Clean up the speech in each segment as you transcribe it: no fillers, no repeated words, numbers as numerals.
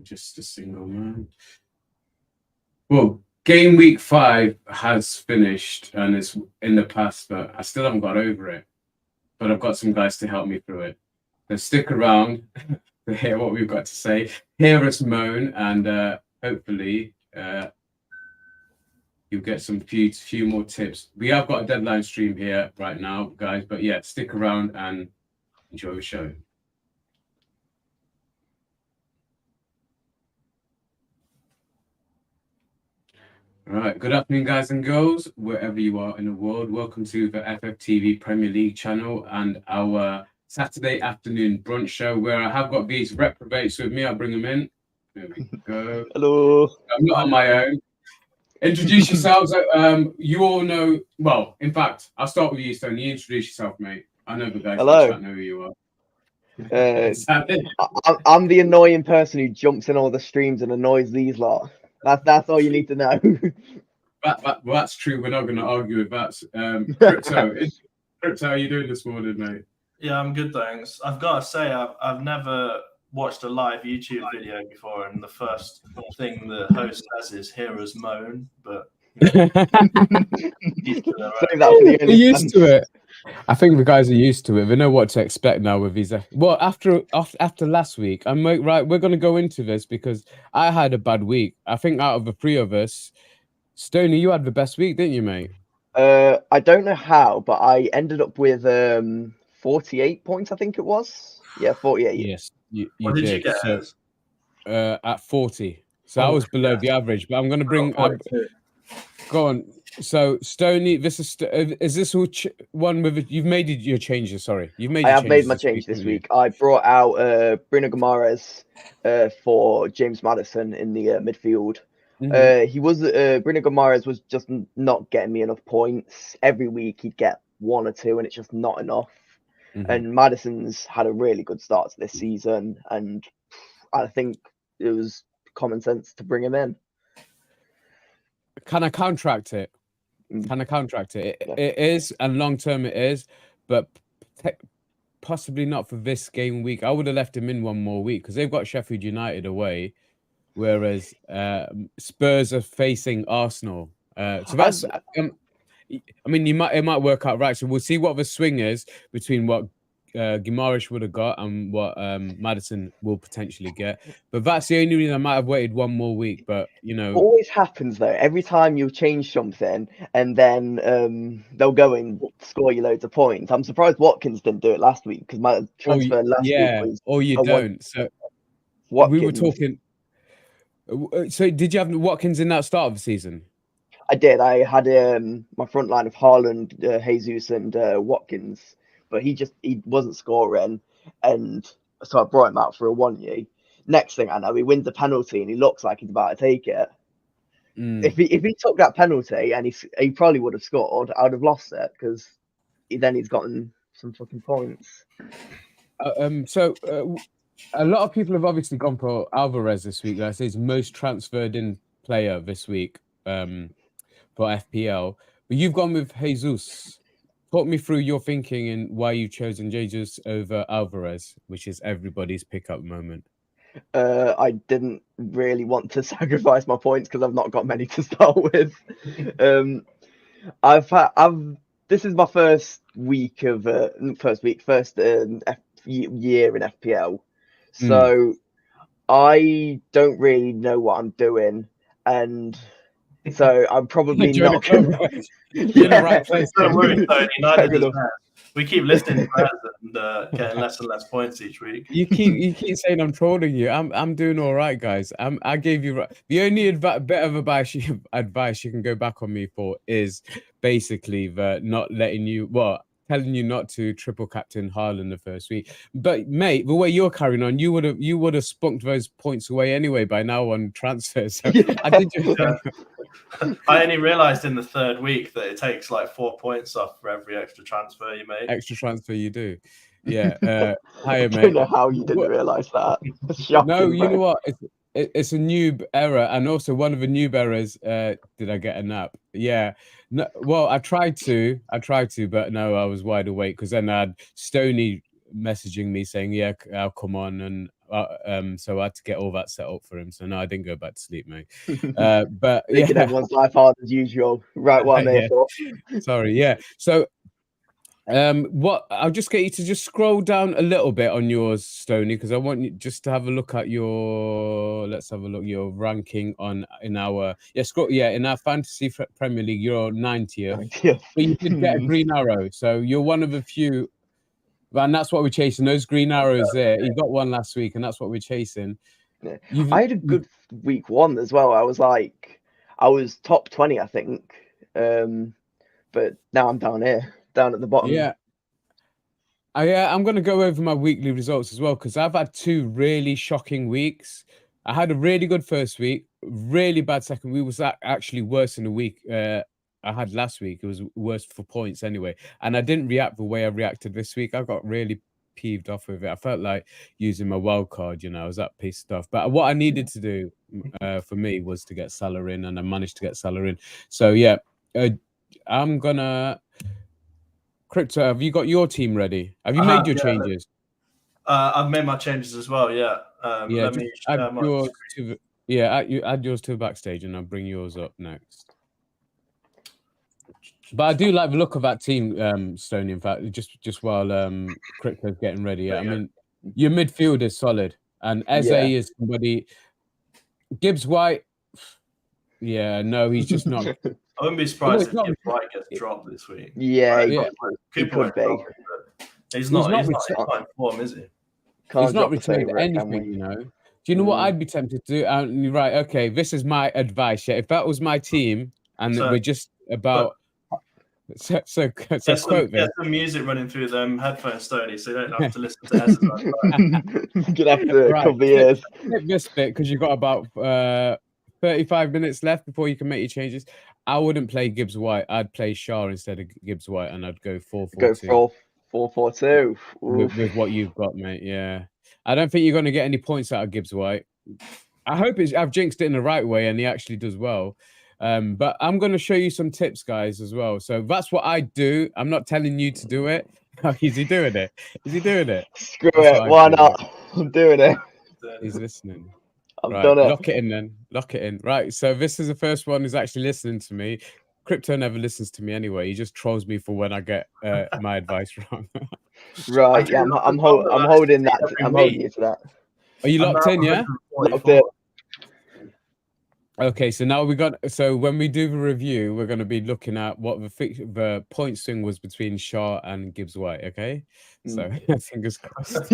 just a single man. Well, game week 5 has finished and it's in the past, but I still haven't got over it. But I've got some guys to help me through it. So stick around to hear what we've got to say, hear us moan, and hopefully you'll get some few more tips. We have got a deadline stream here right now, guys, but yeah, stick around and enjoy the show. All right, good afternoon, guys and girls, wherever you are in the world. Welcome to the FFTV Premier League channel and our Saturday afternoon brunch show, where I have got these reprobates with me. I'll bring them in. There we go. Hello. I'm not on my own. Introduce yourselves. You all know. Well, in fact, I'll start with you, Stone. You introduce yourself, mate. I know the guys in the chat know who you are. I'm the annoying person who jumps in all the streams and annoys these lot. That's all you need to know. That's true. We're not going to argue with that. Crypto, how are you doing this morning, mate? Yeah, I'm good, thanks. I've got to say, I've never watched a live YouTube video before, and the first thing the host says is "hear us moan," but Save that for the they're used to it. I think the guys are used to it. They know what to expect now with these. Well, after last week, I'm right. We're going to go into this because I had a bad week. I think out of the three of us, Stoney, you had the best week, didn't you, mate? I don't know how, but I ended up with 48 points. I think it was. Yeah, 48. Yes, you what did you get? So, at 40. So I was below the average. But I'm going to bring. Go on. So Stoney, this is this one with you've made your changes? Sorry, you've made. I have made my change this week. I brought out Bruno Guimaraes for James Maddison in the midfield. He was Bruno Guimaraes was just not getting me enough points. Every week he'd get 1 or 2, and it's just not enough. And Maddison's had a really good start to this season, and I think it was common sense to bring him in. Can I counteract it? Can I counteract it? It is, and long term it is, but possibly not for this game week. I would have left him in one more week because they've got Sheffield United away, whereas Spurs are facing Arsenal. So that's, I mean, it might work out right. So we'll see what the swing is between what Guimaraes would have got and what Maddison will potentially get. But that's the only reason I might have waited one more week. But you know, it always happens though. Every time you change something, and then they'll go and score you loads of points. I'm surprised Watkins didn't do it last week because my transfer last week was. Or you don't. So Watkins. We were talking. So did you have Watkins in that start of the season? I did. I had my front line of Haaland, Jesus, and Watkins. But he wasn't scoring, and so I brought him out for a 1-year. Next thing I know, he wins a penalty, and he looks like he's about to take it. If he took that penalty and he probably would have scored, I would have lost it because then he's gotten some fucking points. So a lot of people have obviously gone for Alvarez this week. That's his most transferred in player this week for FPL. But you've gone with Jesus. Talk me through your thinking and why you've chosen Jesus over Alvarez, which is everybody's pick up moment. I didn't really want to sacrifice my points because I've not got many to start with. This is my first week of year in FPL, so I don't really know what I'm doing, and so I'm probably not gonna... You're in the right place. Don't worry, Tony. We keep listening to that and getting less and less points each week. You keep saying I'm trolling you. I'm doing all right, guys. I gave you the only bit of advice you can go back on me for is basically the not letting you telling you not to triple captain Haaland the first week. But mate, the way you're carrying on, you would have spunked those points away anyway by now on transfers. So I did just. I only realised in the 3rd week that it takes like 4 points off for every extra transfer you make. Extra transfer you do, yeah. Hiya, mate. I don't know how you didn't realise that. Shocking, no, you bro. know what? It's a noob error, and also one of the noob errors. Did I get a nap? Yeah. No, well, I tried to, but no, I was wide awake because then I had Stoney messaging me saying, "Yeah, I'll come on," and so I had to get all that set up for him. So no, I didn't go back to sleep, mate. But Making yeah, everyone's life hard as usual. Right, what I'm here for. sorry, yeah. So what I'll just get you to just scroll down a little bit on yours, Stoney, because I want you just to have a look at your, let's have a look, your ranking in our in our fantasy Premier League. You're 90th, but you did get a green arrow, so you're one of a few, and that's what we're chasing, those green arrows there. You got one last week, and that's what we're chasing. Yeah. I had a good week 1 as well. I was top 20, I think, but now I'm down here, down at the bottom. Yeah. I'm going to go over my weekly results as well, because I've had 2 really shocking weeks. I had a really good first week, really bad second week. Was actually worse than the week I had last week. It was worse for points anyway. And I didn't react the way I reacted this week. I got really peeved off with it. I felt like using my wild card, you know, I was that pissed off. But what I needed to do for me was to get Salah in, and I managed to get Salah in. So, yeah, I'm going to... Crypto, have you got your team ready? Have you made your changes? I've made my changes as well. Yeah. Let me add yours to add yours to the backstage, and I'll bring yours up next. But I do like the look of that team, Stoney. In fact, just while Crypto's getting ready. I mean, your midfield is solid, and Eze is somebody. Gibbs White. Yeah, no, he's just not. I wouldn't be surprised if Gibbs White gets dropped this week. Yeah, he could be. He's not in form, is he? He's not returned anything, you know. Do you know what I'd be tempted to do? Right, okay, this is my advice. Yeah, if that was my team, and we're just about... Get some music running through them headphones, Stoney, so you don't have to listen to Ezra. You're gonna have to cover your ears. This bit, because you've got about 35 minutes left before you can make your changes. I wouldn't play Gibbs White. I'd play Shaw instead of Gibbs White, and I'd go 4-4-2. Go 4-4-2 with what you've got, mate. Yeah, I don't think you're going to get any points out of Gibbs White. I hope I've jinxed it in the right way, and he actually does well. But I'm going to show you some tips, guys, as well. So that's what I do. I'm not telling you to do it. Is he doing it? Is he doing it? Screw it. Why not? I'm doing it. He's listening. I've done it. Lock it in then. Lock it in. Right. So this is the first one who's actually listening to me. Crypto never listens to me anyway. He just trolls me for when I get my advice wrong. Right. Yeah. I'm holding that. I'm holding you to that. Are you locked in? Yeah. Locked in. Okay, so now so when we do the review, we're going to be looking at what the point swing was between Shaw and Gibbs White. Okay, so fingers crossed.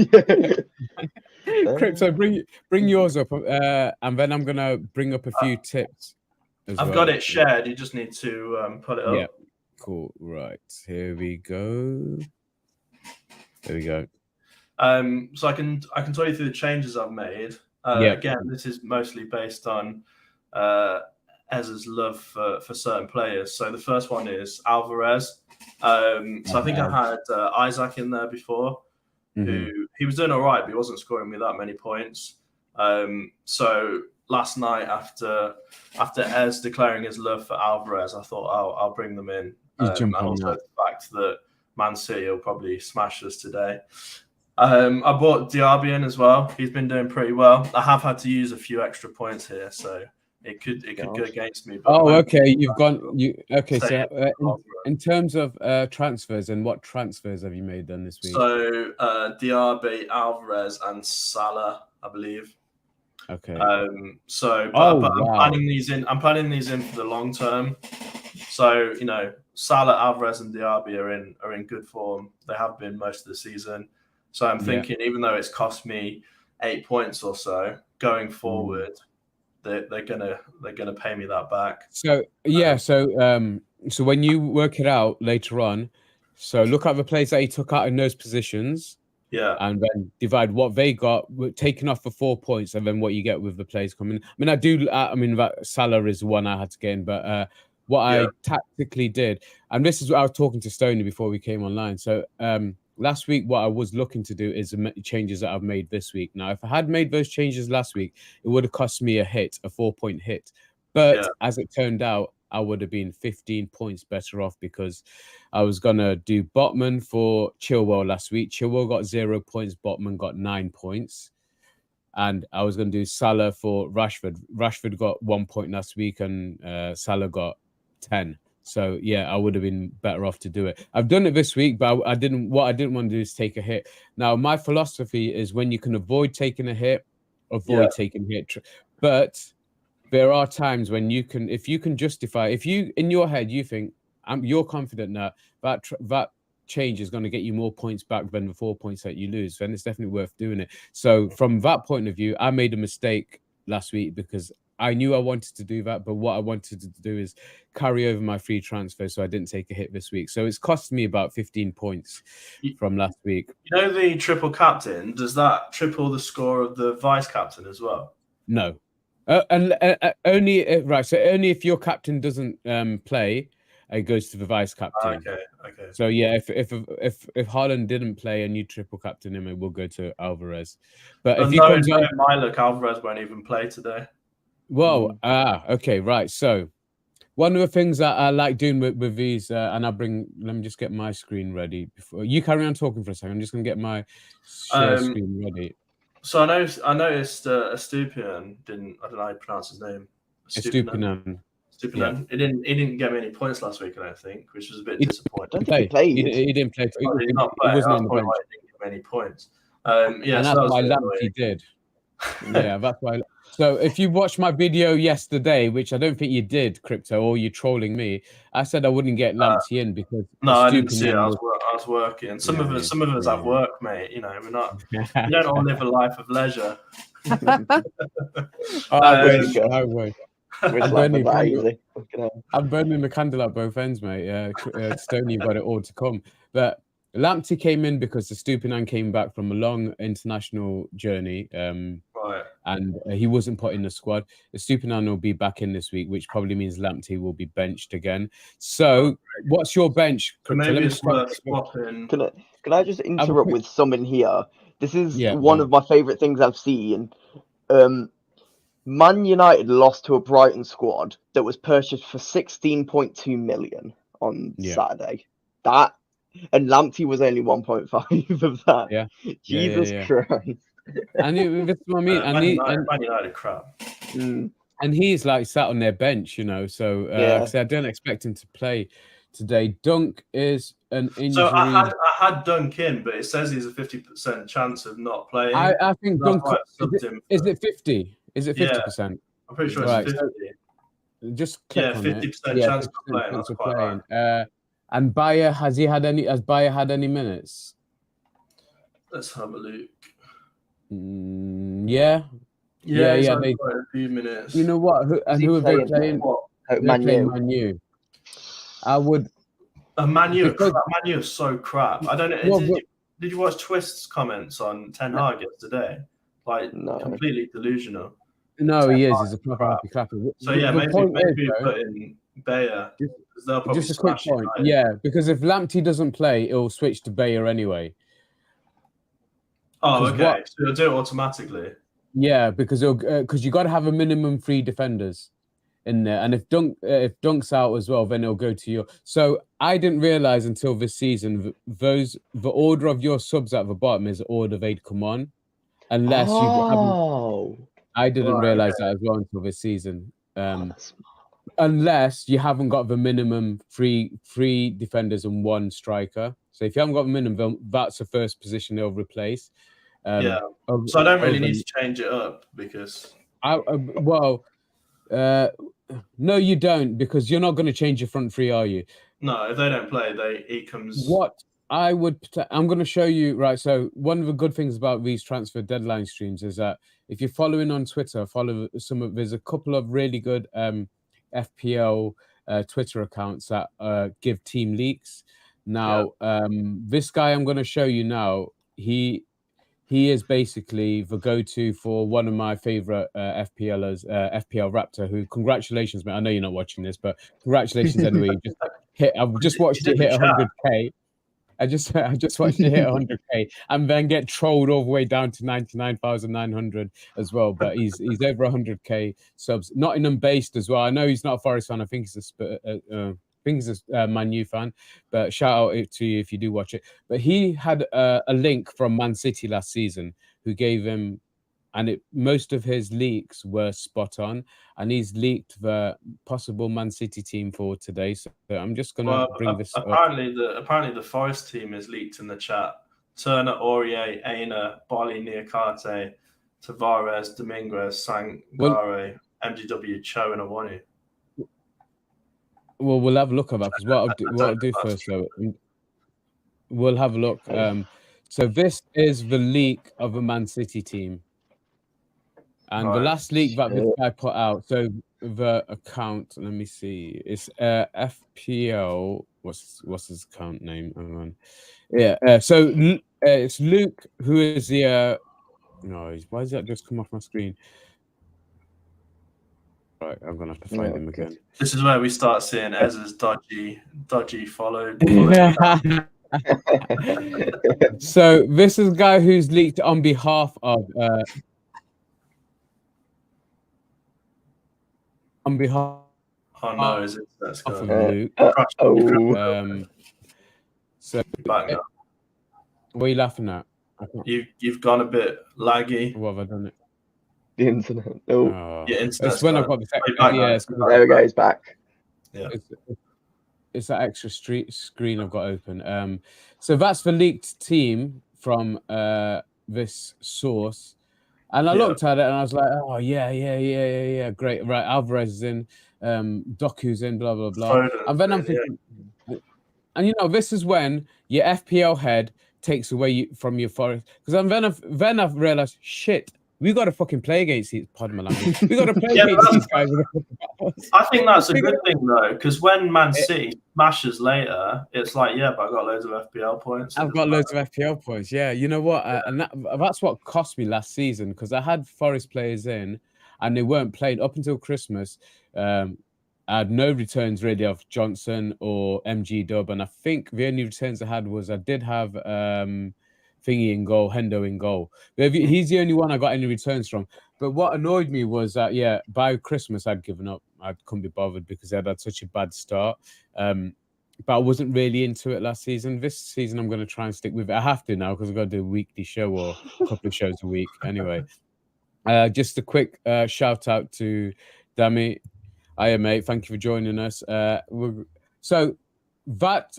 Crypto, bring yours up, and then I'm gonna bring up a few tips. I've got it shared. You just need to put it up. Yeah, cool. Right, here we go. There we go. So I can tell you through the changes I've made. Again, this is mostly based on Ez's love for certain players. So the first one is Alvarez. So I think I had Isaac in there before, who he was doing all right, but he wasn't scoring me that many points. So last night, after Ez declaring his love for Alvarez, I thought I'll bring them in. And also the fact that Man City will probably smash us today. I bought Diaby in as well. He's been doing pretty well. I have had to use a few extra points here, so it could go against me. But okay. So in terms of transfers, and what transfers have you made then this week? So Diaby, Alvarez, and Salah, I believe. Okay. I'm planning these in. I'm planning these in for the long term. So Salah, Alvarez, and Diaby are in good form. They have been most of the season. So I'm thinking, even though it's cost me 8 points or so, going forward, they're gonna pay me that back. So so when you work it out later on, so look at the players that he took out in those positions, and then divide what they got taken off for 4 points, and then what you get with the players coming. I mean that Salah is the one I had to get in, but what I tactically did, and this is what I was talking to Stoney before we came online. So last week, what I was looking to do is the changes that I've made this week. Now, if I had made those changes last week, it would have cost me a 4-point hit. But as it turned out, I would have been 15 points better off, because I was going to do Botman for Chilwell last week. Chilwell got 0 points. Botman got 9 points. and I was going to do Salah for Rashford. Rashford got 1 point last week, and Salah got 10. So yeah, I would have been better off to do it. I've done it this week, but I didn't. What I didn't want to do is take a hit. Now, my philosophy is when you can avoid taking a hit, avoid taking a hit. But there are times when you can, if you can justify, if you in your head you think you're confident that change is going to get you more points back than the 4 points that you lose, then it's definitely worth doing it. So from that point of view, I made a mistake last week because I knew I wanted to do that, but what I wanted to do is carry over my free transfer, so I didn't take a hit this week. So it's cost me about 15 points from last week. You know the triple captain, does that triple the score of the vice captain as well? No. And only if your captain doesn't play, it goes to the vice captain. Okay. So yeah, if Haaland didn't play and you triple captain him, it will go to Alvarez. But if you comes on, my look, Alvarez won't even play today. Well, okay, right. So one of the things that I like doing with these, and let me just get my screen ready before you carry on talking for a second. I'm just gonna get my share screen ready. So I noticed Estupiñán didn't. I don't know how you pronounce his name. Estupiñán. Yeah. He didn't get many points last week, I don't think, which was a bit disappointing. I don't think he played. He didn't play. He did not play. He wasn't on the bench. He didn't get many points. Yeah, and so that's why Lamptey did. Yeah, that's why. So if you watched my video yesterday, which I don't think you did, Crypto, or you're trolling me, I said I wouldn't get Lamptey in because I didn't see it. I was working. Some of us have work, mate. You know, we're not. We don't all live a life of leisure. I won't. I'm burning the candle at both ends, mate. Stoney, you've got it all to come. But Lamptey came in because the Estupiñán came back from a long international journey, right, and he wasn't put in the squad. The Estupiñán will be back in this week, which probably means Lamptey will be benched again. So, what's your bench? Maybe it's worth swapping. Can I just interrupt with something here? This is one of my favourite things I've seen. Man United lost to a Brighton squad that was purchased for 16.2 million on Saturday. And Lamptey was only 1.5 of that. Yeah. Jesus Christ. And that's what I mean. Man United crap. And he's like sat on their bench, you know. So I don't expect him to play today. Dunk is an injury. So I had Dunk in, but it says he's a 50% chance of not playing. I think Dunk is it 50? Is it 50%? Yeah, I'm pretty sure it's 50. So just click on 50% chance of playing. That's quite high. And Bayer, has Bayer had any minutes? Let's have a look. Yeah. They quite a few minutes. You know what? Who are they playing? Man U. I would. Man U is so crap. I don't know. Did you watch Twist's comments on Ten Hag yesterday? Like, completely delusional. No, he is. He's a proper clapper. So yeah, maybe put in Bayer. Just a quick point. Yeah, because if Lamptey doesn't play, it'll switch to Bayer anyway. Oh, okay. So it'll do it automatically. Yeah, because you got to have a minimum 3 defenders in there, and if Dunk's out as well, then it'll go to you. So I didn't realize until this season the order of your subs at the bottom is the order they'd come on, unless you haven't. I didn't realize that as well until this season. Unless you haven't got the minimum 3 defenders and 1 striker. So if you haven't got the minimum, that's the first position they'll replace. So I don't really need to change it up because. No, you don't, because you're not going to change your front 3, are you? No, if they don't play, he comes. I'm going to show you, right? So one of the good things about these transfer deadline streams is that if you're following on Twitter, there's a couple of really good FPL Twitter accounts that give team leaks. Now, this guy I'm going to show you now, he is basically the go-to for one of my favorite FPLers, FPL Raptor, who, congratulations, mate. I know you're not watching this, but congratulations anyway. I've just watched it hit 100K. I just watched it hit 100K and then get trolled all the way down to 99,900 as well. But he's over 100K subs. Nottingham based as well. I know he's not a Forest fan. I think he's a Man U fan. But shout out to you if you do watch it. But he had a link from Man City last season who gave him and most of his leaks were spot on, and he's leaked the possible Man City team for today. So I'm just gonna bring this up. Apparently the Forest team is leaked in the chat. Turner, Aurier, Aina, Bali, Niakate, Tavares, Dominguez, Sangare, MGW, Cho, and Awani. Well, we'll have a look at that, because what I'll do first, though, we'll have a look. So this is the leak of a Man City team, and the last leak that this guy put out. So the account, let me see, it's FPL. What's his account name? Hang on. Yeah. So it's Luke, who is the. No, why does that just come off my screen? Right, I'm gonna have to find him again. This is where we start seeing Ez's dodgy followed. So this is a guy who's leaked on behalf of Oh no, is it? That's of Luke. So back now. what are you laughing at? You've gone a bit laggy. What have I done? The internet. Oh. Yeah, It's when I've got the there we go. He's back. Yeah. It's that extra screen I've got open. So that's the leaked team from this source, and I looked at it and I was like, oh yeah, great, right. Alvarez is in, Doku's in, blah blah blah. And then I'm thinking, and this is when your FPL head takes away from your Forest, because then I've realized, shit, we got to fucking play against these. Pardon my language. We got to play against these guys. I think that's a good thing though, because when Man City smashes later, it's like, yeah, but I got loads of FPL points. I've got loads of FPL points. Yeah, you know what? And that's what cost me last season, because I had Forest players in, and they weren't playing up until Christmas. I had no returns really of Johnson or MG Dub, and I think the only returns I had was I did have Thingy in goal, Hendo in goal. He's the only one I got any returns from. But what annoyed me was that, by Christmas I'd given up. I couldn't be bothered because I'd had such a bad start. But I wasn't really into it last season. This season I'm going to try and stick with it. I have to now, because I've got to do a weekly show or a couple of shows a week. Anyway, just a quick shout out to Dami. Hiya, mate. Thank you for joining us. So that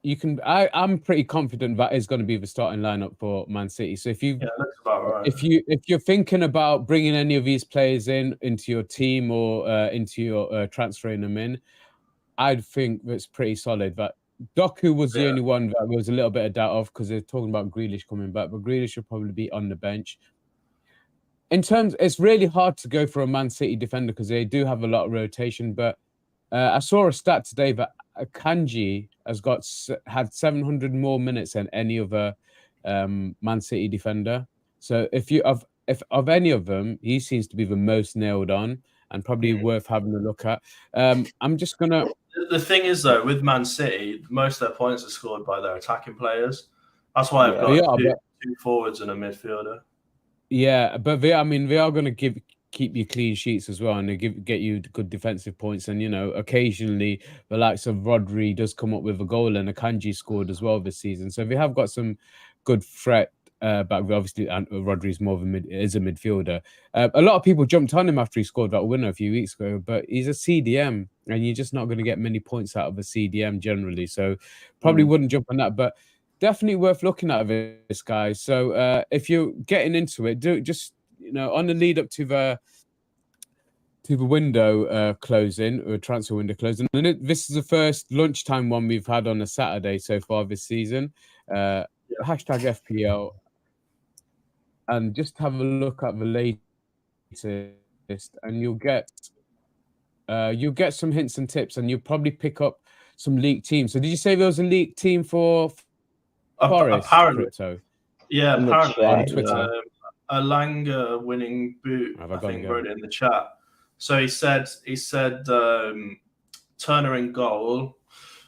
you can. I'm pretty confident that is going to be the starting lineup for Man City. So if that's about right. if you're thinking about bringing any of these players into your team or into your transferring them in, I'd think that's pretty solid. But Doku was the only one that there was a little bit of doubt of, because they're talking about Grealish coming back, but Grealish should probably be on the bench. It's really hard to go for a Man City defender because they do have a lot of rotation. But I saw a stat today that Kanji has had 700 more minutes than any other Man City defender. So if of any of them, he seems to be the most nailed on and probably worth having a look at. I'm just gonna. The thing is, though, with Man City, most of their points are scored by their attacking players. That's why I've got two forwards and a midfielder. Yeah, but they are going to keep you clean sheets as well, and they get you good defensive points. And occasionally the likes of Rodri does come up with a goal, and Akanji scored as well this season. So they have got some good threat back. Obviously, Rodri's more of is a midfielder. A lot of people jumped on him after he scored that winner a few weeks ago, but he's a CDM, and you're just not going to get many points out of a CDM generally. So probably wouldn't jump on that, but definitely worth looking at this guy. So if you're getting into it, do just on the lead up to the window closing, or transfer window closing. And this is the first lunchtime one we've had on a Saturday so far this season. Hashtag FPL, and just have a look at the latest, and you'll get some hints and tips, and you'll probably pick up some leaked teams. So did you say there was a leaked team for Forest? Apparently, Crypto? Yeah, apparently on Twitter. Alanga winning boot, I think, wrote it in the chat. So he said Turner in goal,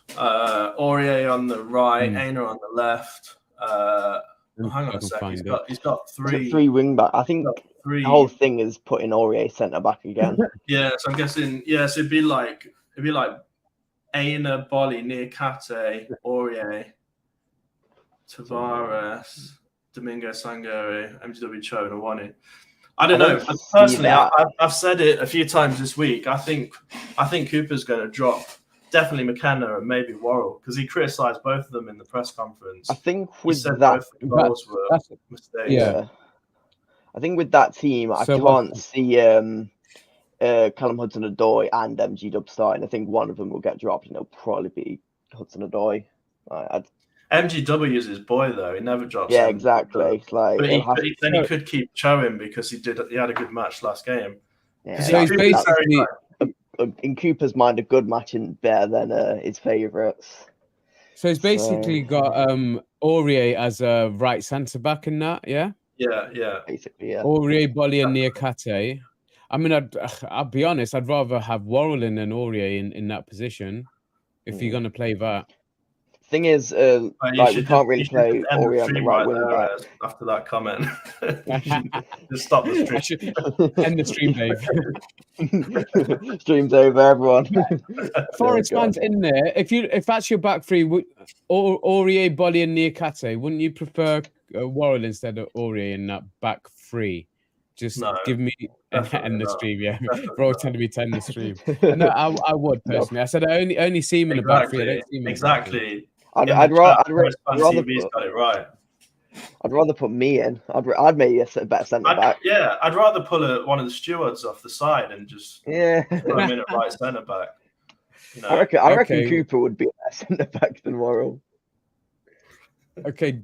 Aurier on the right, Aina on the left. Hang on a second. He's got three wing back. I think the whole thing is putting Aurier centre back again. Yeah, so I'm guessing. Yeah, so it'd be like Aina, Boli, Niakate, Aurier, Tavares. Domingo, Sangare, MGW, Cho, and Awani. I don't know. Personally, I've said it a few times this week. I think Cooper's going to drop definitely McKenna and maybe Worrell because he criticised both of them in the press conference. I think he said both goals were mistakes. Yeah. I think with that team, I can't see Callum Hudson-Odoi and MG Dub starting. I think one of them will get dropped, and it'll probably be Hudson-Odoi. MGW is his boy though. He never drops. Yeah, exactly. Like, but he could keep showing because he had a good match last game. Yeah, so he's basically in Cooper's mind a good match and better than his favourites. So he's basically got Aurier as a right centre back in that, yeah. Yeah. Basically, yeah. Aurier, Bolly, and Niakate. I mean, I'll be honest. I'd rather have Worrell than Aurier in that position if you're gonna play that. Thing is, we can't really play Aurier on the right wing back. After that comment, just stop the stream. End the stream, Dave. Stream's over, everyone. Forest fans in there. If that's your back three, Aurier, Bolly, and Niakate, wouldn't you prefer Worrell instead of Aurier in that back three? Just give me end the stream, yeah. We're all telling me to end the stream. No, I would personally. I said I only see him in the back three. I don't see him exactly. I'd rather got it right. I'd rather put me in. I'd make a better centre back. Yeah, I'd rather pull one of the stewards off the side and just put him in at right centre back. You know? I reckon Cooper would be a better centre back than Worrell. Okay,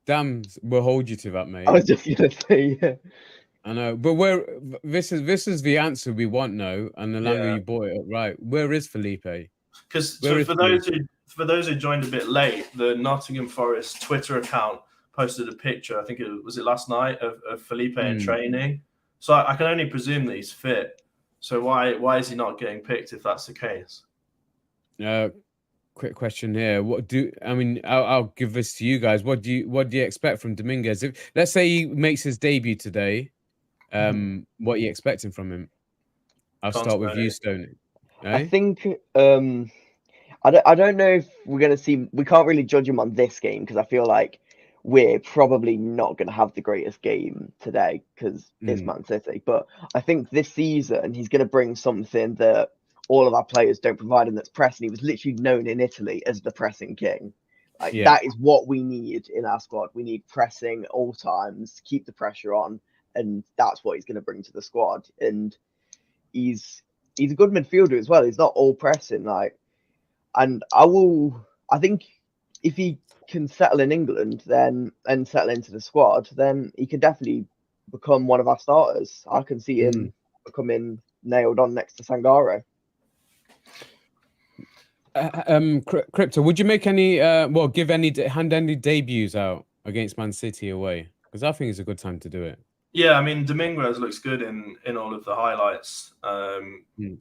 Damn, we'll hold you to that, mate. I was just gonna say, yeah. I know, but this is the answer we want now, and the longer you bought it up, right? Where is Felipe? Because for those who joined a bit late, the Nottingham Forest Twitter account posted a picture. I think it was last night of Felipe in training. So I can only presume that he's fit. So why is he not getting picked if that's the case? Quick question here. I'll give this to you guys. What do you expect from Dominguez? Let's say he makes his debut today, what are you expecting from him? I'll start with you, Stoney. I think I don't know if we're going to see. We can't really judge him on this game because I feel like we're probably not going to have the greatest game today because it's Man City. But I think this season he's going to bring something that all of our players don't provide, and that's pressing. He was literally known in Italy as the pressing king. That is what we need in our squad. We need pressing all times, keep the pressure on, and that's what he's going to bring to the squad. And he's a good midfielder as well. He's not all pressing, and I think if he can settle in England and settle into the squad, then he can definitely become one of our starters. I can see him becoming nailed on next to Sangare. Crypto, would you make hand any debuts out against Man City away? Because I think it's a good time to do it. Yeah, I mean, Dominguez looks good in all of the highlights.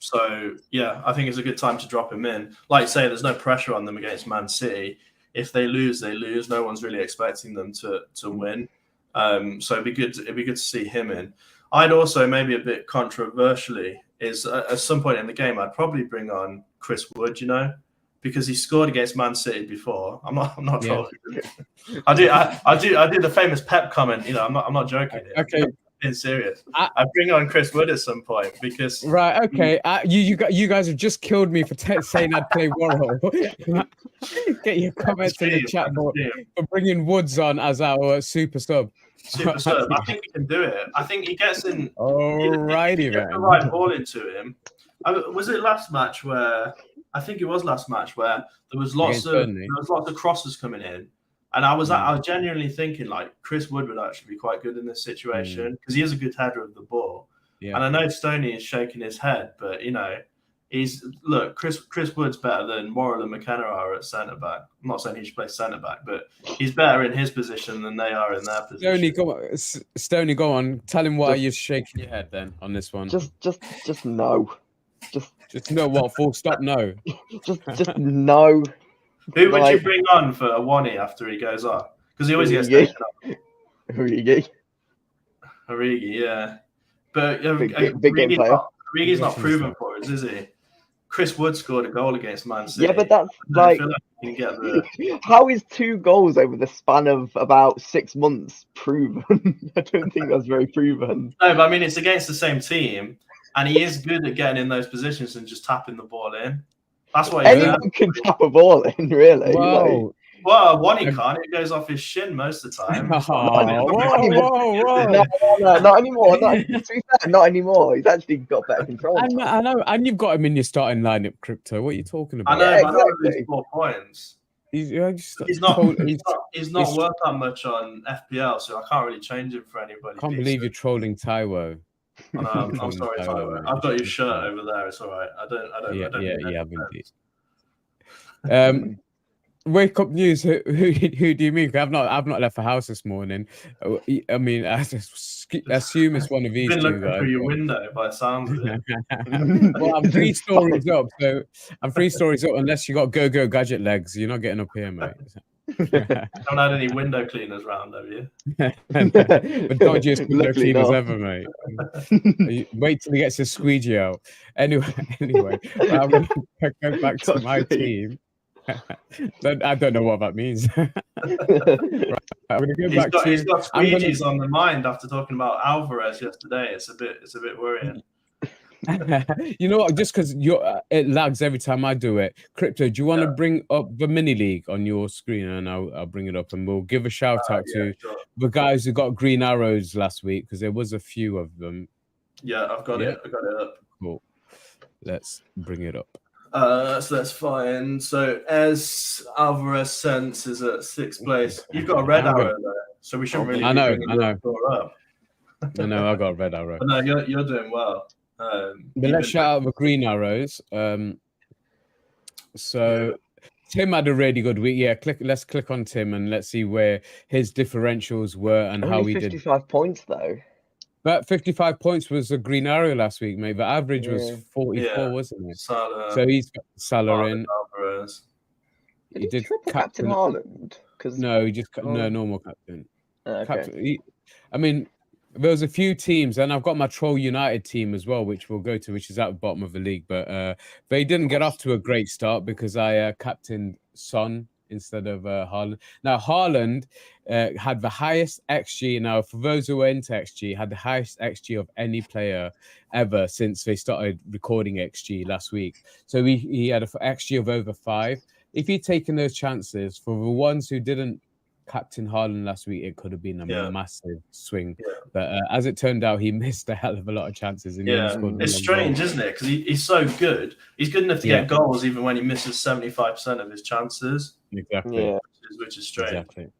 So, yeah, I think it's a good time to drop him in. Like you say, there's no pressure on them against Man City. If they lose, they lose. No one's really expecting them to win. So it'd be good to see him in. I'd also, maybe a bit controversially, is at some point in the game, I'd probably bring on Chris Wood, because he scored against Man City before. I'm not trolling. I do the famous Pep comment. I'm not joking. Okay, I'm being serious. I bring on Chris Wood at some point because okay. You guys have just killed me for saying I'd play Worrell. Get your comments in the chat for bringing Woods on as our super sub. Super sub. I think he can do it. I think he gets in. Alrighty, man. The right ball into him. Was it last match where? I think it was last match where there was lots of crosses coming in, and I was genuinely thinking Chris Wood would actually be quite good in this situation because he is a good header of the ball. Yeah. And I know Stoney is shaking his head, but Chris Wood's better than Worrell and McKenna are at centre back. I'm not saying he should play centre back, but he's better in his position than they are in their position. Stoney, go on. Tell him why you're shaking your head then on this one. Just no. Just no what? Full stop. No. just no. Who would you bring on for Awani after he goes off? Because he always gets taken off. Origi, yeah. But big game player. Origi's not proven for us, is he? Chris Wood scored a goal against Man City. Yeah, but that's I like, feel like you can get the. how is 2 goals over the span of about 6 months proven? I don't think that's very proven. No, but I mean, it's against the same team, and he is good at getting in those positions and just tapping the ball in. That's what he's Anyone can tap a ball in, really. Whoa. Well, one he can't. It goes off his shin most of the time. Whoa. No, not anymore. To be fair, not anymore. He's actually got better control. I know, and you've got him in your starting lineup, Crypto. What are you talking about? I know, Yeah, but I don't exactly. lose 4 points. He's not worth that much on FPL, so I can't really change him for anybody. I can't believe you're trolling Taiwo. I'm sorry, Taiwo. I've got your shirt over there. It's all right. I don't. Yeah, indeed. Wake up news. Who do you mean? I've not left the house this morning. I mean, I just assume it's one of these You've been two looking guys. through your window by the sounds of it. Well, I'm 3 stories up, so I'm 3 stories up. Unless you got go gadget legs, you're not getting up here, mate. Haven't had any window cleaners round, have you? The dodgiest window cleaners ever, mate. Wait till he gets his squeegee out. Anyway, I'm going to go back to my team. I don't know what that means. Right, I'm going to go back to. He's got squeegees on the mind after talking about Alvarez yesterday. It's a bit worrying. You know what? Just because it lags every time I do it. Crypto, do you want to bring up the mini league on your screen, and I'll bring it up, and we'll give a shout out to the guys who got green arrows last week, because there was a few of them. Yeah, I've got it. I got it up. Cool. Let's bring it up. So that's fine. So as Alvarez Sense is at 6th place, you've got a red arrow there, so we shouldn't really. I know. Up. I know. I got a red arrow. But no, you're doing well. But let's shout out the green arrows. So Tim had a really good week. Yeah, let's click on Tim and let's see where his differentials were and how he did. 55 points though. But 55 points was a green arrow last week, mate. The average was 44, wasn't it? So he's got Salah in. Alvarez. He did triple captain Haaland? No, he just no normal captain. Okay. I mean, there was a few teams, and I've got my Troll United team as well, which we'll go to, which is at the bottom of the league. But they didn't get off to a great start because I captained Son instead of Haaland. Now, Haaland had the highest XG. Now, for those who are into XG, had the highest XG of any player ever since they started recording XG last week. So he had an XG of over 5. If he'd taken those chances, for the ones who didn't captain Haaland last week, it could have been a massive swing. But as it turned out, he missed a hell of a lot of chances. And it's strange, isn't it? Because he's so good. He's good enough to get goals even when he misses 75% of his chances. Exactly. Which is strange. Exactly.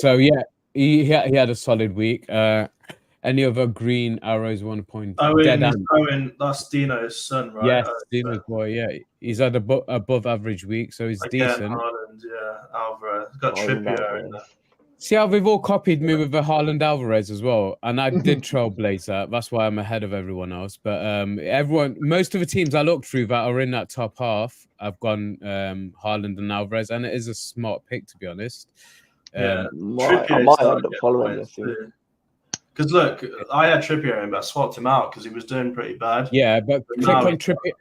So he had a solid week. Any other green arrows? 1 point. Owen, that's Dino's son, right? Yes, Dino's boy. Yeah, he's had above average week, so he's decent. Haaland, Alvarez got Trippier in there. See how they've all copied me with the Haaland Alvarez as well, and I did trailblaze that. That's why I'm ahead of everyone else. But most of the teams I looked through that are in that top half, I've gone Haaland and Alvarez, and it is a smart pick, to be honest. I might end up following this. Because look, I had Trippier in, but I swapped him out because he was doing pretty bad. Yeah, but click on Trippier.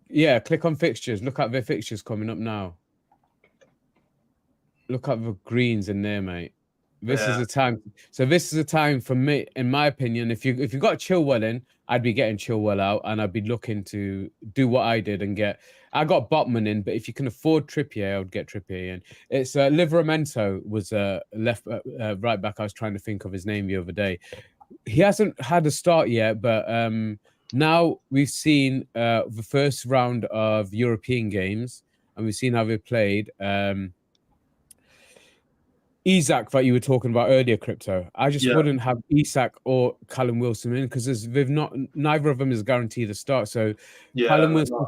Yeah, click on fixtures. Look at the fixtures coming up now. Look at the greens in there, mate. This is a time. So this is a time for me, in my opinion. If you got Chilwell in, I'd be getting Chilwell out, and I'd be looking to do what I did and get. I got Botman in, but if you can afford Trippier, I would get Trippier in. It's Livramento was left right back. I was trying to think of his name the other day. He hasn't had a start yet, but now we've seen the first round of European games, and we've seen how they played. Isak that you were talking about earlier, Crypto. I just wouldn't have Isak or Callum Wilson in because neither of them is guaranteed a start. So Callum Wilson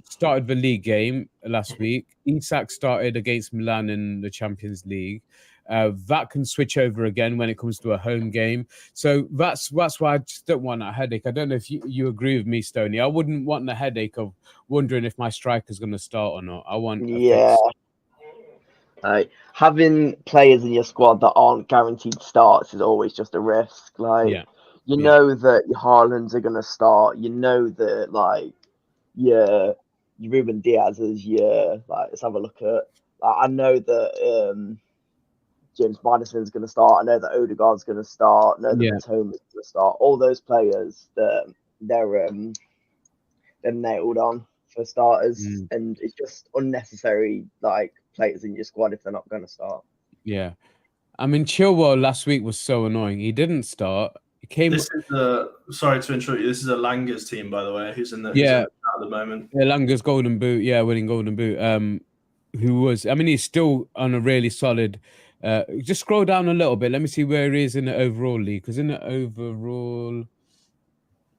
started the league game last week. Isak started against Milan in the Champions League. That can switch over again when it comes to a home game. So that's why I just don't want that headache. I don't know if you agree with me, Stoney. I wouldn't want the headache of wondering if my striker's going to start or not. I want having players in your squad that aren't guaranteed starts is always just a risk. You know that your Haalands are going to start. You know that your Ruben Diaz's, let's have a look at. I know that James Maddison's going to start. I know that Odegaard's going to start. I know that Matoma's going to start. All those players, they're nailed on for starters, and it's just unnecessary players in your squad if they're not going to start. Yeah, I mean Chilwell last week was so annoying. He didn't start. He came. This is sorry to interrupt you. This is a Langer's team, by the way. Who's in the at the moment? Yeah, Langer's Golden Boot. Yeah, winning Golden Boot. Who was? I mean, he's still on a really solid. Just scroll down a little bit. Let me see where he is in the overall league. Because in the overall.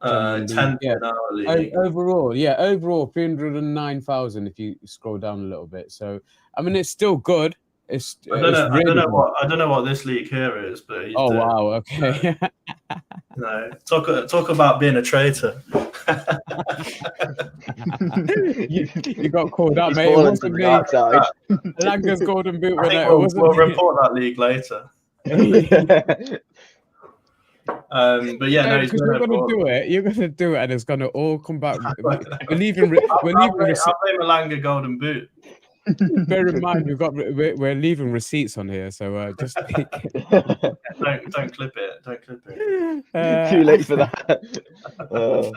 10th in our league. Overall 309,000 if you scroll down a little bit. So I mean it's still good. I don't know what this league here is, but wow, okay. No, talk about being a traitor. you got called out, mate. It wasn't me. Langer's Golden Boot winner. We'll report that league later. But yeah, because you're gonna do it. You're gonna do it, and it's gonna all come back. We're leaving. I'll blame a Langer Golden Boot. Bear in mind, we're leaving receipts on here, so just don't clip it. Don't clip it. Too late for that.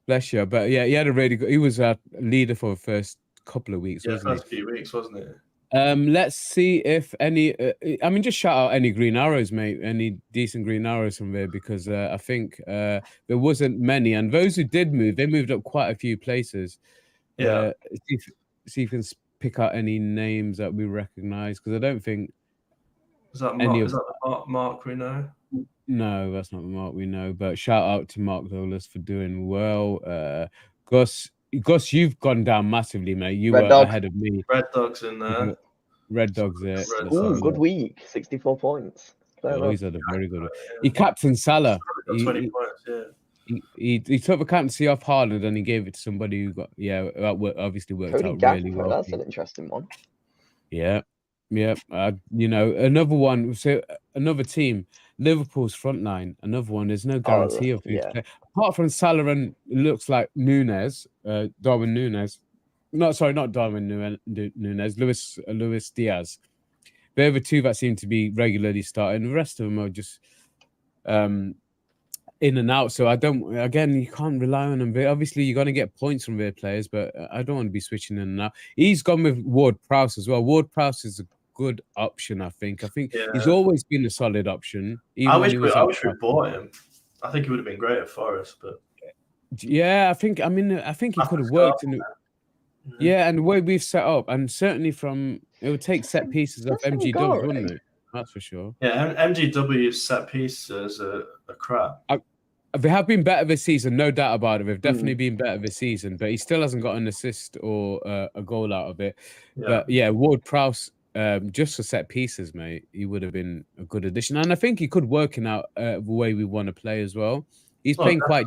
Bless you, but yeah, he had a really good. He was a leader for the first couple of weeks. Yeah, first few weeks, wasn't it? Let's see if any. I mean, just shout out any green arrows, mate. Any decent green arrows from there, because I think there wasn't many, and those who did move, they moved up quite a few places. Yeah. See if you can pick out any names that we recognise, because I don't think. Is that the Mark we know? No, that's not the Mark we know. But shout out to Mark Douglas for doing well. Gus, you've gone down massively, mate. You were ahead of me. Red Dog's in there. Red Dog's there. Good week. 64 points. He's had a very good week. He captained Salah. 20 points, yeah. He took the captaincy off Haaland and he gave it to somebody who got obviously worked Cody out Gakpo, really well. That's an interesting one. Yeah. Another one. So another team, Liverpool's front line. Another one. There's no guarantee of who to play. Apart from Salah and it looks like Nunez, Darwin Nunez. Not Darwin Nunez. Luis Diaz. They're the two that seem to be regularly starting. The rest of them are just in and out. So you can't rely on them. Obviously, you're going to get points from their players, but I don't want to be switching in and out. He's gone with Ward-Prowse as well. Ward-Prowse is a good option, I think. He's always been a solid option. I wish we bought him. I think he would have been great at Forest, but yeah, I think he could have worked in. Yeah, and the way we've set up, and certainly it would take set pieces off MGW, wouldn't it? That's for sure. Yeah, MGW's set pieces are crap. They have been better this season, no doubt about it. They've definitely been better this season, but he still hasn't got an assist or a goal out of it. Yeah. But yeah, Ward-Prowse, just for set pieces, mate, he would have been a good addition. And I think he could work out the way we want to play as well. He's playing quite...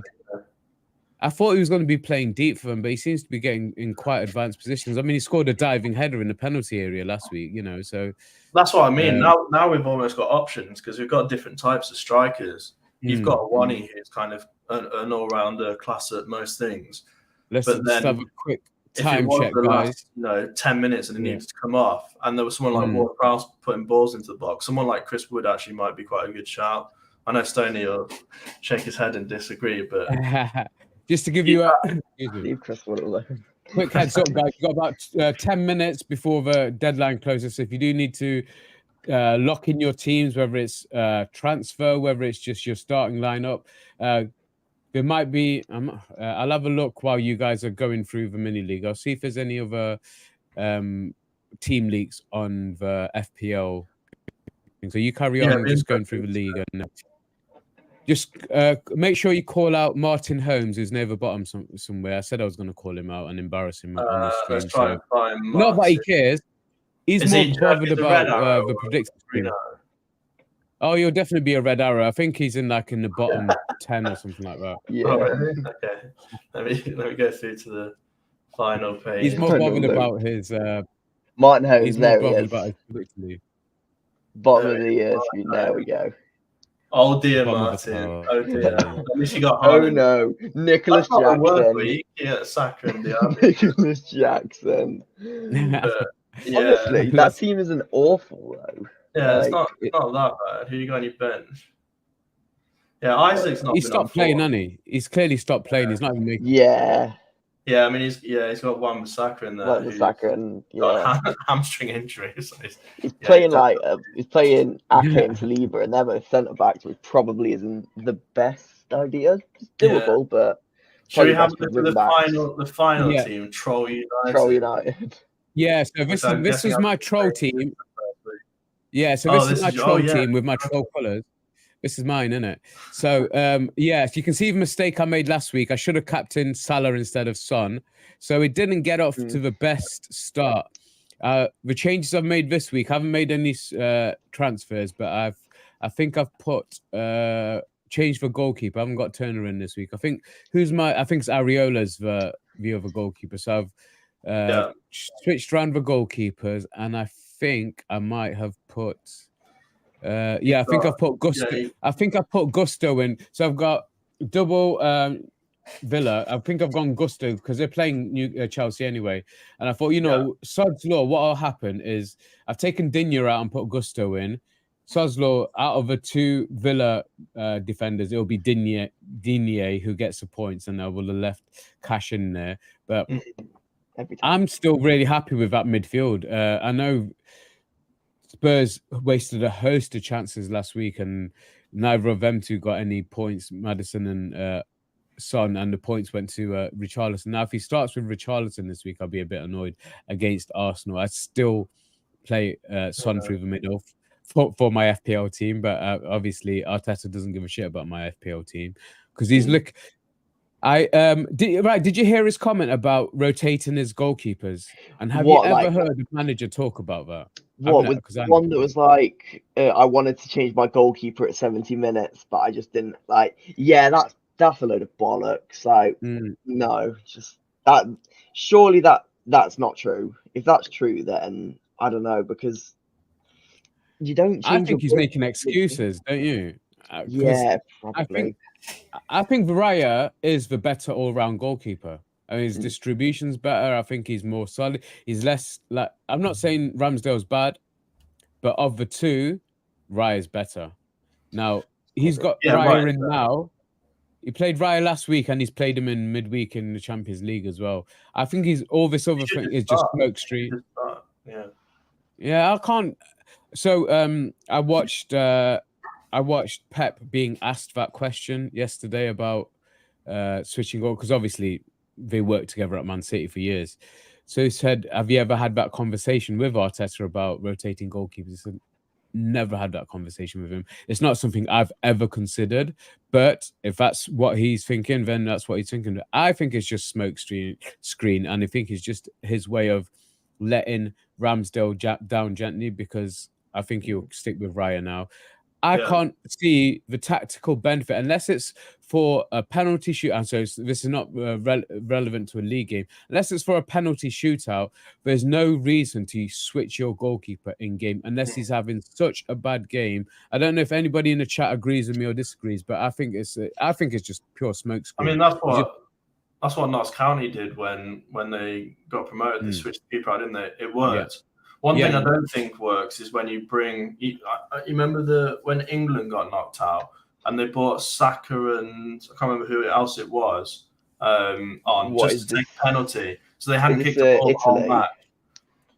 I thought he was going to be playing deep for them, but he seems to be getting in quite advanced positions. I mean, he scored a diving header in the penalty area last week, so... That's what I mean. Now we've almost got options because we've got different types of strikers. You've got Wani, who's kind of an all-rounder, class at most things. Let's have a quick time check, guys. 10 minutes and it needs to come off. And there was someone like Ward-Prowse putting balls into the box. Someone like Chris Wood actually might be quite a good shout. I know Stoney will shake his head and disagree, but... Just to give you a quick heads up, guys, you've got about 10 minutes before the deadline closes. So if you do need to lock in your teams, whether it's transfer, whether it's just your starting lineup, there might be. I'll have a look while you guys are going through the mini league. I'll see if there's any other team leaks on the FPL. So you carry on just going through the league and. Just make sure you call out Martin Holmes, who's near the bottom somewhere. I said I was going to call him out and embarrass him on the stream. Let's try and find not that he cares. He's more bothered about the predictions. Oh, you'll definitely be a red arrow. I think he's in the bottom 10 or something like that. Yeah. Okay. Let me go through to the final page. He's more bothered about his. Martin Holmes. He's more bothered about his prediction. Bottom of the year. There we go. Oh dear, Bottom of the Martin. pile. Oh dear. At least you got Oh Haaland. no, Nicholas That's not the worst Jackson. week. Yeah, Saka and Diaby. Nicholas Jackson. But, yeah. Honestly, that team isn't awful though. Yeah, Like, it's not that bad. Who you got on your bench? Yeah, Isaac's not. He been stopped on playing, form. hasn't he? He's clearly stopped playing. He's not even making. Yeah, Yeah, I mean he's got one Saka in there. like the Saka and got hamstring injury. So he's playing he's playing Ake and Saliba, and they're both centre backs, which probably isn't the best idea. It's doable, but should we have best with the wing backs. final Yeah. team? Troll United. Troll United. Yeah, so this is my troll team. Yeah, so this is my troll team with my troll colours. This is mine, isn't it? So, yeah, you can see the mistake I made last week. I should have captained Salah instead of Son. So it didn't get off to the best start. The changes I've made this week, I haven't made any transfers, but I think I've put changed the goalkeeper. I haven't got Turner in this week. I think it's Areola's the other goalkeeper. So I've switched around the goalkeepers, and I think I might have put I think I've put Gusto. Yeah. I think I put Gusto in. So I've got double Villa. I think I've gone Gusto because they're playing Chelsea anyway. And I thought, sod's law, what will happen is I've taken Digne out and put Gusto in. Sod's law, out of the two Villa defenders, it'll be Digne who gets the points, and I will have left Cash in there. But I'm still really happy with that midfield. I know Spurs wasted a host of chances last week, and neither of them two got any points, Maddison and Son, and the points went to Richarlison. Now, if he starts with Richarlison this week, I'll be a bit annoyed against Arsenal. I still play Son through the middle for my FPL team, but obviously Arteta doesn't give a shit about my FPL team because he's did you hear his comment about rotating his goalkeepers? And have you ever heard the manager talk about that? What, with one that was like, I wanted to change my goalkeeper at 70 minutes, but I just didn't that's a load of bollocks. Like, no, just that. Surely that's not true. If that's true, then I don't know, because you don't. I think he's making excuses, don't you? Yeah, probably. I think Varaya is the better all-round goalkeeper. I mean, his distribution's better. I think he's more solid. He's less like. I'm not saying Ramsdale's bad, but of the two, Raya's better. Now he's got Raya in now. He played Raya last week, and he's played him in midweek in the Champions League as well. I think he's all this other thing is just smoke street. Yeah, I can't. So I watched Pep being asked that question yesterday about switching goal, because obviously they worked together at Man City for years. So he said, have you ever had that conversation with Arteta about rotating goalkeepers? He said, never had that conversation with him. It's not something I've ever considered, but if that's what he's thinking, then that's what he's thinking. I think it's just smoke screen, and I think it's just his way of letting Ramsdale down gently, because I think he'll stick with Raya now. I can't see the tactical benefit unless it's for a penalty shoot. And so this is not relevant to a league game. Unless it's for a penalty shootout, there's no reason to switch your goalkeeper in game unless he's having such a bad game. I don't know if anybody in the chat agrees with me or disagrees, but I think it's just pure smokescreen. I mean, that's what Notts County did when they got promoted. They switched the keeper out, didn't they? It worked. Yeah. One thing I don't think works is when you bring. You remember when England got knocked out and they brought Saka and I can't remember who else it was on just to take a penalty. So they hadn't kicked the ball the whole match.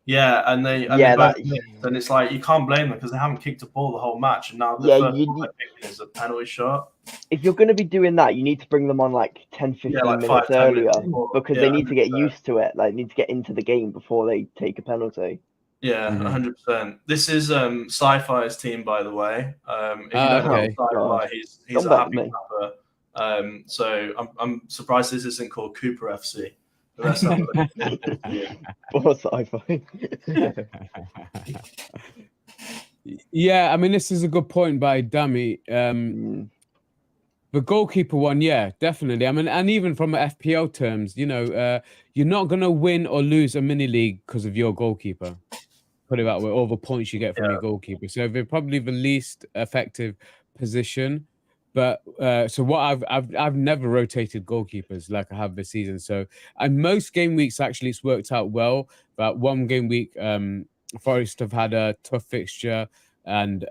Yeah, and they both missed. And it's like you can't blame them because they haven't kicked a ball the whole match, and now the first ball they're picking is a penalty shot. If you're going to be doing that, you need to bring them on like 10, 15 minutes earlier because they need to get used to it. Like, they need to get into the game before they take a penalty. Yeah, 100%. This is Sci-Fi's team, by the way. If you don't know Sci-Fi, he's a happy rapper. So I'm surprised this isn't called Cooper FC. But that's not or Sci-Fi. Yeah, I mean, this is a good point by Dami. The goalkeeper one, yeah, definitely. I mean, and even from FPL terms, you're not going to win or lose a mini league because of your goalkeeper. Put it that way, all the points you get from your goalkeeper. So they're probably the least effective position. But so what I've never rotated goalkeepers like I have this season. So and most game weeks actually it's worked out well. But one game week, Forest have had a tough fixture, and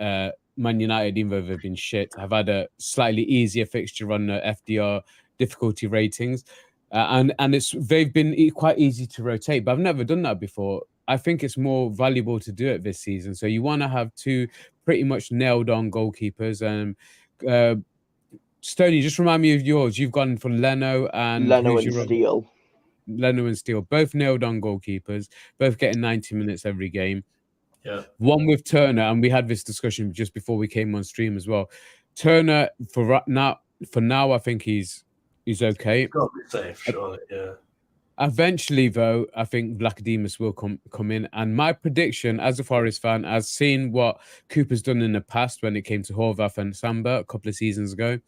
Man United, even though they've been shit, have had a slightly easier fixture on the FDR difficulty ratings, and they've been quite easy to rotate. But I've never done that before. I think it's more valuable to do it this season. So you want to have two pretty much nailed on goalkeepers. Stoney, just remind me of yours. You've gone for Leno and Steele. Leno and Steele, both nailed on goalkeepers, both getting 90 minutes every game. Yeah. One with Turner, and we had this discussion just before we came on stream as well. Turner for now, I think he's okay. He's got to be safe, surely. Yeah. Eventually, though, I think Vlachodimos will come in. And my prediction, as a Forest fan, I've seen what Cooper's done in the past when it came to Horvath and Samba a couple of seasons ago.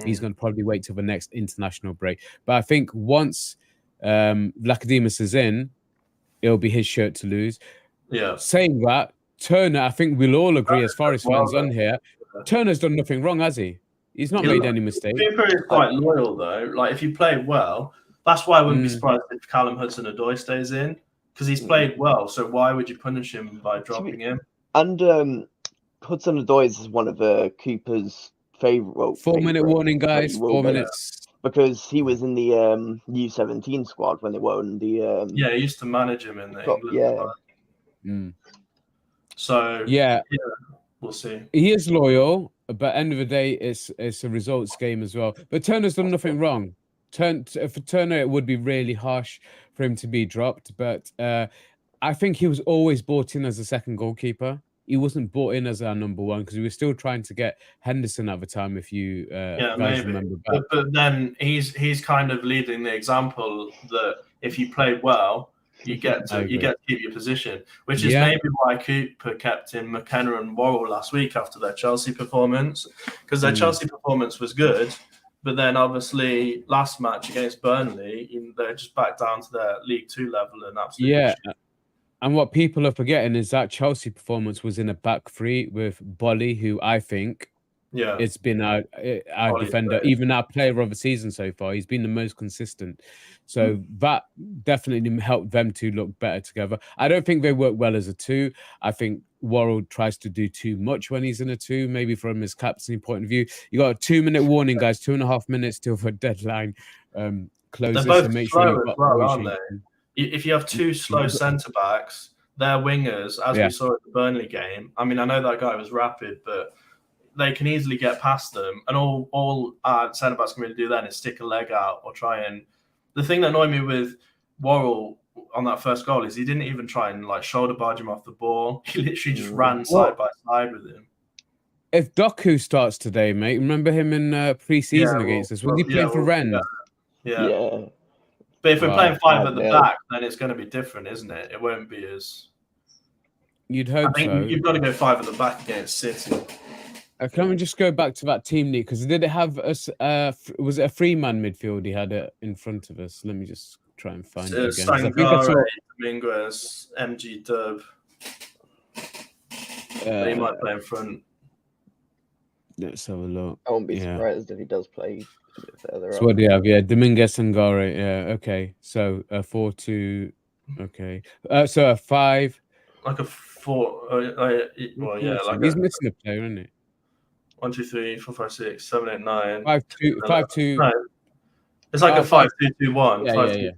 He's going to probably wait till the next international break. But I think once Vlachodimos is in, it'll be his shirt to lose. Yeah. Saying that, Turner, I think we'll all agree as Forest fans on here, Turner's done nothing wrong, has he? He's not made any mistakes. Cooper is quite loyal, though. Like, if you play well, that's why I wouldn't be surprised if Callum Hudson-Odoi stays in, because he's played well. So why would you punish him by dropping him? And Hudson-Odoi is one of Cooper's favourite. 4 minute warning, guys. 4 minutes. Because he was in the U17 squad when they won the. Yeah, he used to manage him in the England squad. So yeah, we'll see. He is loyal, but end of the day, it's a results game as well. But Turner's done nothing wrong. For Turner, it would be really harsh for him to be dropped. But I think he was always brought in as a second goalkeeper. He wasn't brought in as our number one because we were still trying to get Henderson at the time, if you guys remember back. But then he's kind of leading the example that if you play well, you get to keep your position, which is maybe why Cooper kept in McKenna and Worrell last week after their Chelsea performance, because their Chelsea performance was good, but then obviously last match against Burnley, they're just back down to their League Two level and absolutely And what people are forgetting is that Chelsea performance was in a back three with Bolly, who I think it's been our defender, even our player of the season so far. He's been the most consistent. So that definitely helped them to look better together. I don't think they work well as a two. I think Worrell tries to do too much when he's in a two, maybe from his captaincy point of view. You got a 2 minute warning, guys, 2.5 minutes till the deadline closes. They're both slow as well, aren't they? If you have two slow centre-backs, they're wingers, as we saw at the Burnley game. I mean, I know that guy was rapid, but they can easily get past them. And all our centre-backs can really do then is stick a leg out or try and... The thing that annoyed me with Worrell on that first goal is he didn't even try and shoulder barge him off the ball. He literally just ran side by side with him. If Doku starts today, mate, remember him in pre-season against us? Was he playing for Rennes? Yeah. But if we're playing five at the back, then it's going to be different, isn't it? It won't be as... You'd hope so. I think you've got to go five at the back against City. Can we just go back to that team league? Because did it have us? Was it a three-man midfield he had it in front of us? Let me just try and find it again. Sangare, Dominguez, MG Dub. He might play in front. Let's have a look. I won't be surprised if he does play a bit further up. What do you have? Yeah, Dominguez, Sangare. Yeah, okay. So a 4-2. Okay. So a 5. Like a 4. Well, yeah. Like he's missing a player, isn't he? 1, 2, 3, 4, 5, 6, 7, 8, 9. 5-2. No. It's like a 5-2-2-1. Yeah.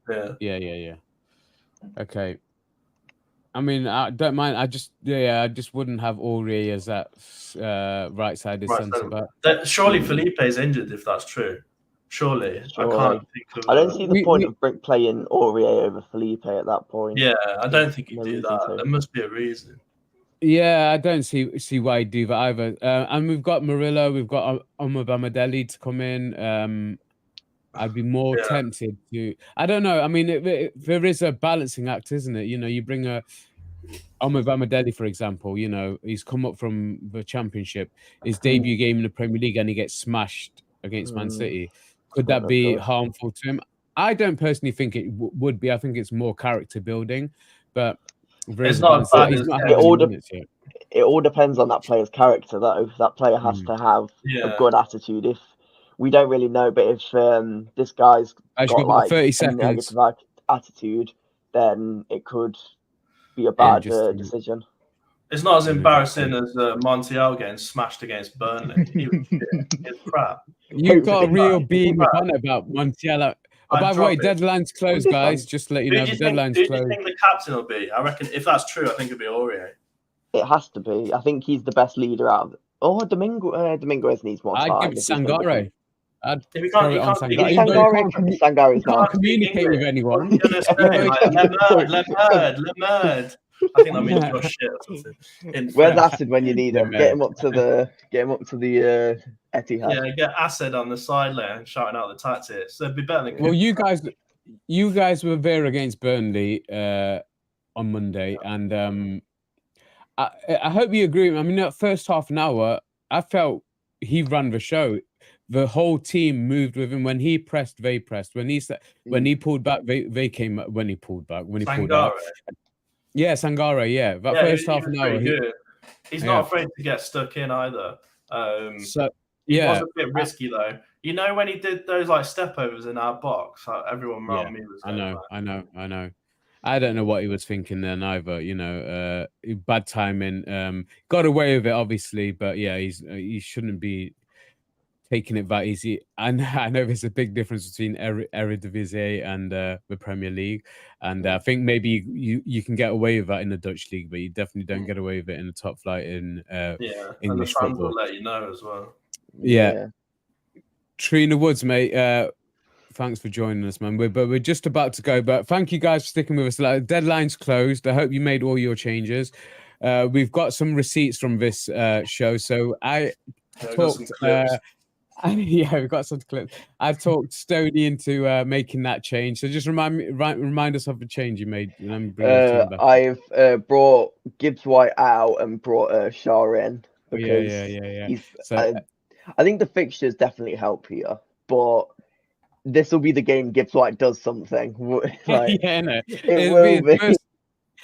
5-2-2-1. Yeah. Okay. I mean, I don't mind. I just wouldn't have Aurier as that right-sided centre back. Surely Felipe is injured if that's true. Surely. I can't think of. I don't see the point of playing Aurier over Felipe at that point. Yeah, I don't think he'd do that. There must be a reason. Yeah, I don't see why he'd do that either. And we've got Murillo, we've got Omobamidele to come in. I'd be more tempted to. I don't know. I mean, there is a balancing act, isn't it? You know, you bring a Omobamidele, for example. You know, he's come up from the Championship, his debut game in the Premier League, and he gets smashed against Man City. Could that be harmful to him? I don't personally think it would be. I think it's more character building, but it's not. it all depends on that player's character, though. That player has to have a good attitude. If we don't really know, but if this guy's got like 30 a seconds. negative attitude, then it could be a bad decision. It's not as embarrassing as Montiel getting smashed against Burnley. He was shit. It's crap. You've got a real beam on about Montiel. Oh, by the way, deadline's closed, guys. Just to let you know, the deadline's closed. Who do you think the captain will be? I reckon if that's true, I think it'll be Aurier. It has to be. I think he's the best leader out of it. Oh, Dominguez needs more time. I'd give it Sangare. He can't communicate with anyone. Lemerd. I think that means you're shit or something. Where's Acid when you need him? Get him up to the Etihad. Yeah, get Acid on the sideline shouting out the tactics. They'd be better than. Well, you guys were there against Burnley on Monday, and I hope you agree. I mean, that first half an hour, I felt he ran the show. The whole team moved with him. When he pressed, they pressed. When he pulled back, they came. When he pulled back, yeah, Sangare. Yeah, that first half an hour. He's not afraid to get stuck in either. So It was a bit risky though. You know when he did those like step overs in our box, everyone around me was. I know. I don't know what he was thinking then either. You know, bad timing. Got away with it obviously, but yeah, he shouldn't be taking it that easy. And I know there's a big difference between Eredivisie and the Premier League, and I think maybe you can get away with that in the Dutch league, but you definitely don't get away with it in the top flight in English and the fans football. will let you know as well. Yeah. Trina Woods, mate. Thanks for joining us, man. We're just about to go, but thank you guys for sticking with us. Like, deadline's closed. I hope you made all your changes. We've got some receipts from this show, so I talked. We've got some clips. I talked Stoney into making that change. So just remind us of the change you made. I've brought Gibbs White out and brought Shaw in because I think the fixtures definitely help here, but this will be the game Gibbs White does something.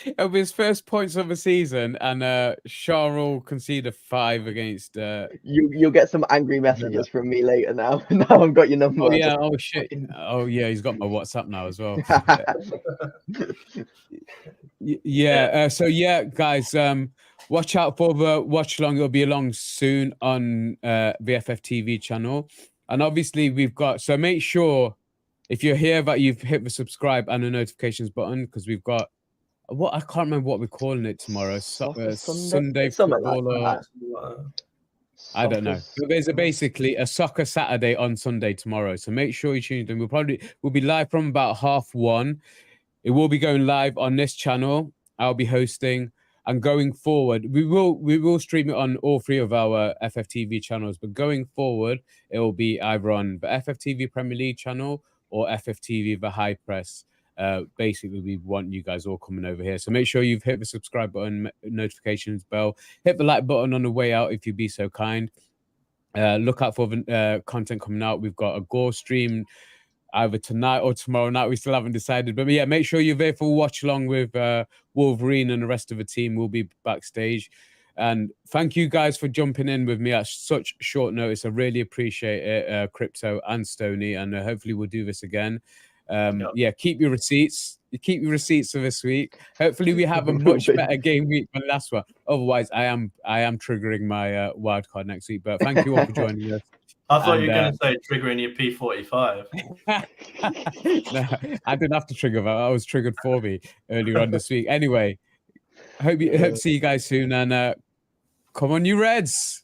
It'll be his first points of the season, and Shaw will concede a 5 against. You'll get some angry messages from me later now. Now I've got your number. Oh yeah! Oh shit! Oh yeah! He's got my WhatsApp now as well. So yeah, guys, watch out for the watch along. It'll be along soon on the FFTV channel, and obviously we've got. So make sure if you're here that you've hit the subscribe and the notifications button, because we've got. What I can't remember what we're calling it tomorrow. Sunday football. I don't know. There's basically a soccer Saturday on Sunday tomorrow. So make sure you tune in. We'll be live from about 1:30. It will be going live on this channel. I'll be hosting, and going forward, we will stream it on all 3 of our FFTV channels. But going forward, it will be either on the FFTV Premier League channel or FFTV the High Press. Basically, we want you guys all coming over here. So make sure you've hit the subscribe button, notifications bell, hit the like button on the way out if you'd be so kind. Look out for the content coming out. We've got a Gore stream either tonight or tomorrow night. We still haven't decided. But yeah, make sure you're there for watch along with Wolverine and the rest of the team. We'll be backstage. And thank you guys for jumping in with me at such short notice. I really appreciate it, Crypto and Stoney. And hopefully we'll do this again. Keep your receipts. Keep your receipts for this week. Hopefully, we have a much better game week than last one. Otherwise, I am triggering my wild card next week. But thank you all for joining us. I thought you were going to say triggering your P45. No, I didn't have to trigger that. I was triggered for me earlier on this week. Anyway, hope to see you guys soon, and come on, you Reds.